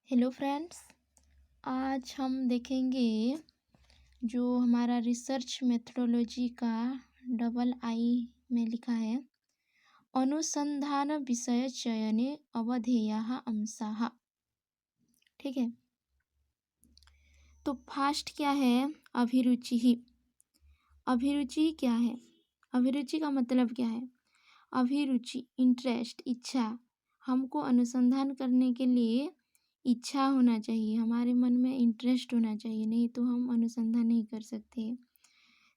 Hello friends. आज हम देखेंगे जो हमारा रिसर्च मेथोडोलॉजी का डबल आई में लिखा है, अनुसंधान विषय चयने अवधेयाः अंशाः। ठीक है, तो फास्ट क्या है? अभिरुचि ही। अभिरुचि क्या है? अभिरुचि का मतलब क्या है? अभिरुचि, इंटरेस्ट, इच्छा। हमको अनुसंधान करने के लिए इच्छा होना चाहिए, हमारे मन में इंटरेस्ट होना चाहिए, नहीं तो हम अनुसंधान नहीं कर सकते।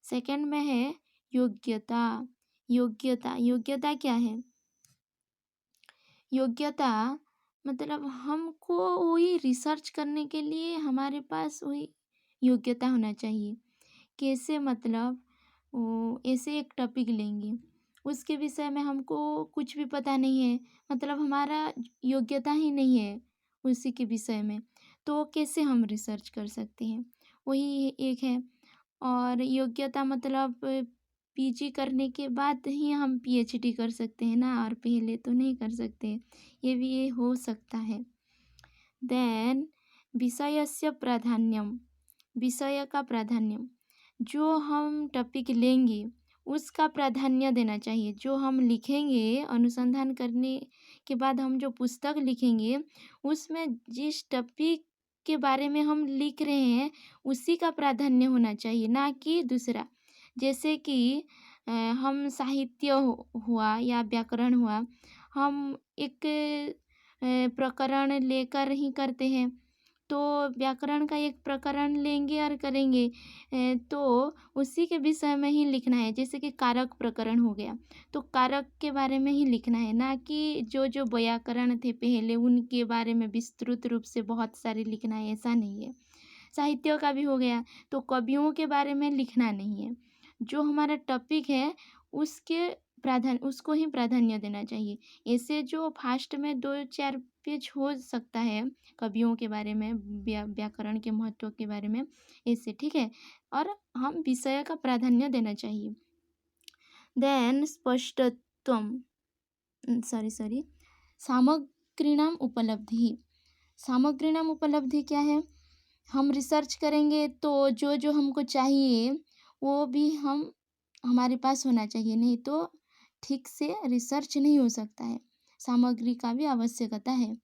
सेकंड में है योग्यता। योग्यता, योग्यता क्या है? योग्यता मतलब हमको वही रिसर्च करने के लिए हमारे पास वही योग्यता होना चाहिए। कैसे? मतलब ऐसे एक टॉपिक लेंगे, उसके विषय में हमको कुछ भी पता नहीं है, मतलब हमारा योग्यता ही नहीं है उसी के विषय में, तो कैसे हम रिसर्च कर सकते हैं? वही एक है। और योग्यता मतलब पीजी करने के बाद ही हम पीएचडी कर सकते हैं ना, और पहले तो नहीं कर सकते। ये हो सकता है। देन विषयस्य प्राधान्यम। विषय का प्राधान्य, जो हम टॉपिक लेंगे उसका प्राधान्य देना चाहिए। जो हम लिखेंगे अनुसंधान करने के बाद, हम जो पुस्तक लिखेंगे उसमें जिस टॉपिक के बारे में हम लिख रहे हैं उसी का प्राधान्य होना चाहिए, ना कि दूसरा। जैसे कि हम साहित्य हुआ या व्याकरण हुआ, हम एक प्रकरण लेकर ही करते हैं, तो व्याकरण का एक प्रकरण लेंगे और करेंगे, तो उसी के विषय में ही लिखना है। जैसे कि कारक प्रकरण हो गया, तो कारक के बारे में ही लिखना है, ना कि जो जो व्याकरण थे पहले उनके बारे में विस्तृत रूप से बहुत सारे लिखना है, ऐसा नहीं है। साहित्य का भी हो गया, तो कवियों के बारे में लिखना नहीं है। जो हमारा टॉपिक है उसको ही प्राधान्य देना चाहिए। ऐसे जो फास्ट में 2-4 पेज हो सकता है कवियों के बारे में, व्याकरण के महत्व के बारे में, ऐसे, ठीक है। और हम विषय का प्राधान्य देना चाहिए। देन स्पष्टत्वम, सॉरी, सामग्रीणाम उपलब्धि। सामग्रीणाम उपलब्धि क्या है? हम रिसर्च करेंगे तो जो जो हमको चाहिए वो भी हमारे पास होना चाहिए, नहीं तो ठीक से रिसर्च नहीं हो सकता है। सामग्री का भी आवश्यकता है।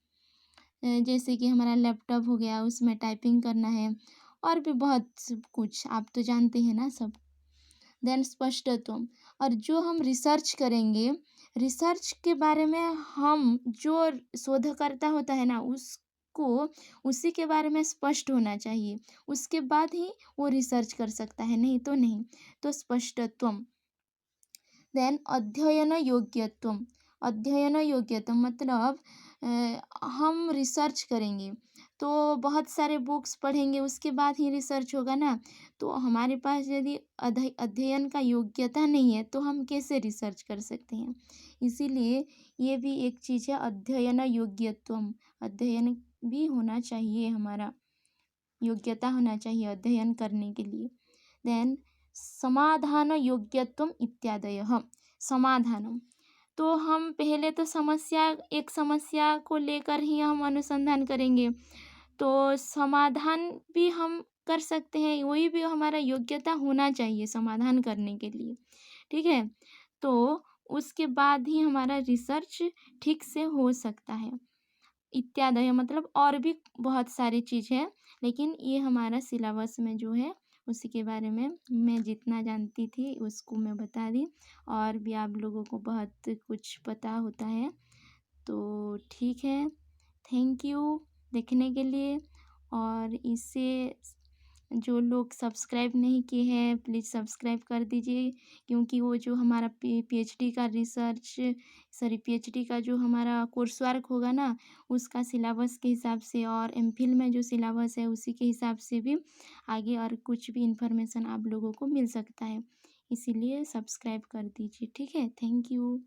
जैसे कि हमारा लैपटॉप हो गया, उसमें टाइपिंग करना है, और भी बहुत कुछ आप तो जानते हैं ना सब। देन स्पष्टत्व, और जो हम रिसर्च करेंगे, रिसर्च के बारे में हम जो शोधकर्ता होता है ना उसको उसी के बारे में स्पष्ट होना चाहिए, उसके बाद ही वो रिसर्च कर सकता है, नहीं तो नहीं। तो स्पष्टत्वम। देन अध्ययन योग्यत्वम। अध्ययन योग्यत्वम मतलब हम रिसर्च करेंगे तो बहुत सारे बुक्स पढ़ेंगे, उसके बाद ही रिसर्च होगा ना। तो हमारे पास यदि अध्ययन का योग्यता नहीं है तो हम कैसे रिसर्च कर सकते हैं? इसीलिए ये भी एक चीज़ है, अध्ययन योग्यत्वम। अध्ययन भी होना चाहिए, हमारा योग्यता होना चाहिए अध्ययन करने के लिए। देन समाधान योग्यत्वम इत्यादयः। समाधानम, तो हम पहले तो एक समस्या को लेकर ही हम अनुसंधान करेंगे, तो समाधान भी हम कर सकते हैं, वही भी हमारा योग्यता होना चाहिए समाधान करने के लिए, ठीक है। तो उसके बाद ही हमारा रिसर्च ठीक से हो सकता है। इत्यादि मतलब और भी बहुत सारी चीज़ है, लेकिन ये हमारा सिलेबस में जो है उसी के बारे में मैं जितना जानती थी उसको मैं बता दी, और भी आप लोगों को बहुत कुछ पता होता है, तो ठीक है। थैंक यू देखने के लिए। और इसे जो लोग सब्सक्राइब नहीं किए हैं प्लीज़ सब्सक्राइब कर दीजिए, क्योंकि वो जो हमारा पीएचडी का पीएचडी का जो हमारा कोर्स वर्क होगा ना, उसका सिलेबस के हिसाब से और एमफिल में जो सिलेबस है उसी के हिसाब से भी आगे और कुछ भी इन्फॉर्मेशन आप लोगों को मिल सकता है। इसीलिए सब्सक्राइब कर दीजिए, ठीक है। Thank you.